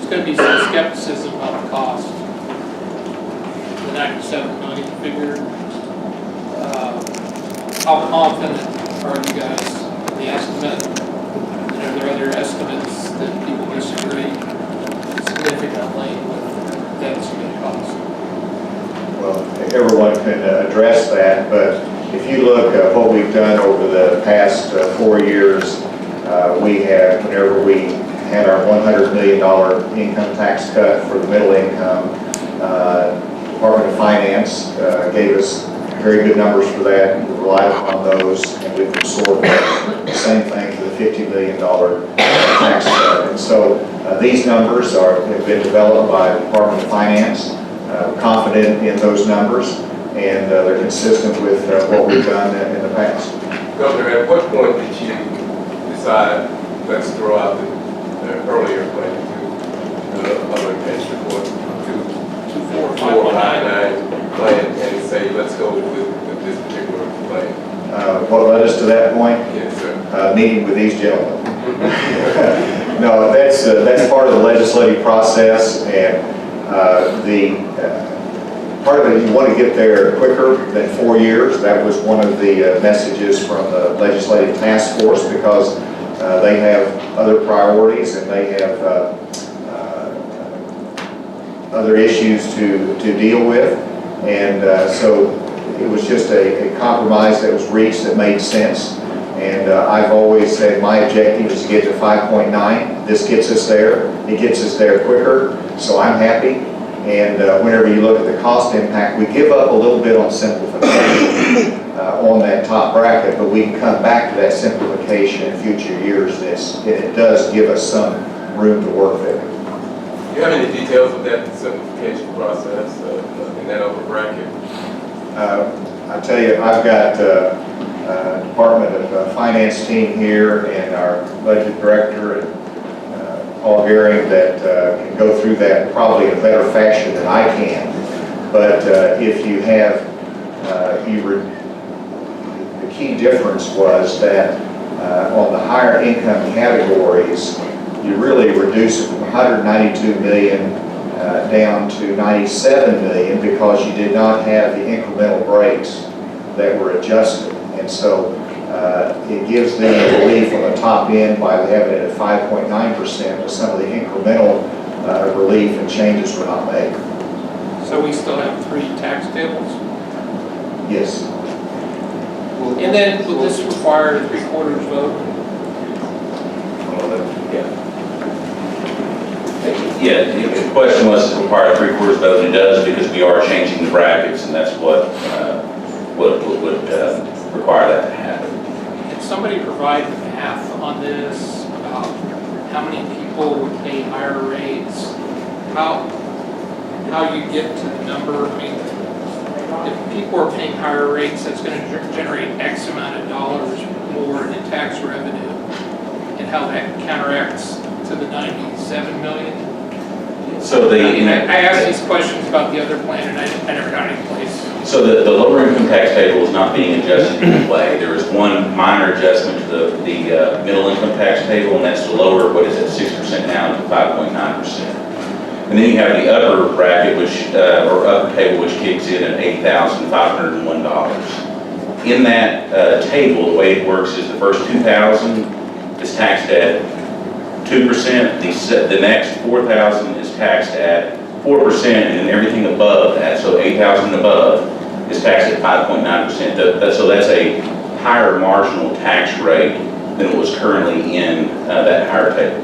There's going to be some skepticism about the cost. The 97 million figure. How confident are you guys in the estimate? And are there other estimates that people disagree significantly with that estimated cost? Well, everyone can address that, but if you look at what we've done over the past 4 years, we have, whenever we had our $100 million income tax cut for the middle income, Department of Finance gave us very good numbers for that. We relied upon those, and we've absorbed the same thing for the $50 million tax cut. And so these numbers have been developed by the Department of Finance. Confident in those numbers, and they're consistent with what we've done in the past. Governor, at what point did you decide, let's throw out the earlier plan to the other tax report, to 2459 plan, and say, let's go with this particular plan? What led us to that point? Yes, sir. Meeting with these gentlemen. No, that's part of the legislative process, and part of it, you want to get there quicker than 4 years. That was one of the messages from the legislative task force, because they have other priorities and they have other issues to deal with. And so it was just a compromise that was reached that made sense. And I've always said my objective is to get to 5.9. This gets us there. It gets us there quicker, so I'm happy. And whenever you look at the cost impact, we give up a little bit on simplification on that top bracket, but we can come back to that simplification in future years. It does give us some room to work there. Do you have any details of that simplification process in that upper bracket? I tell you, I've got Department of Finance team here and our budget director and Paul Gehring that can go through that probably in a better fashion than I can. But if you have, the key difference was that on the higher income categories, you really reduce it from 192 million down to 97 million because you did not have the incremental breaks that were adjusted. And so it gives them relief on the top end by having it at 5.9%, but some of the incremental relief and changes were not made. So we still have 3 tax tables? Yes. And then will this require a 3/4 vote? Yeah, the question was, does it require a 3/4 vote? It does, because we are changing the brackets, and that's what would require that to happen. Can somebody provide math on this about how many people would pay higher rates? How you get to the number? I mean, if people are paying higher rates, that's going to generate X amount of dollars more in tax revenue, and how that counteracts to the 97 million. So I asked these questions about the other plan, and I never got any place. So the lower income tax table is not being adjusted in play. There is one minor adjustment to the middle income tax table, and that's to lower what is at 6% now to 5.9%. And then you have the upper bracket, or upper table, which kicks in at $8,501. In that table, the way it works is the first $2,000 is taxed at 2%. The next 4,000 is taxed at 4%, and then everything above that, so 8,000 above, is taxed at 5.9%. So that's a higher marginal tax rate than what was currently in that higher table.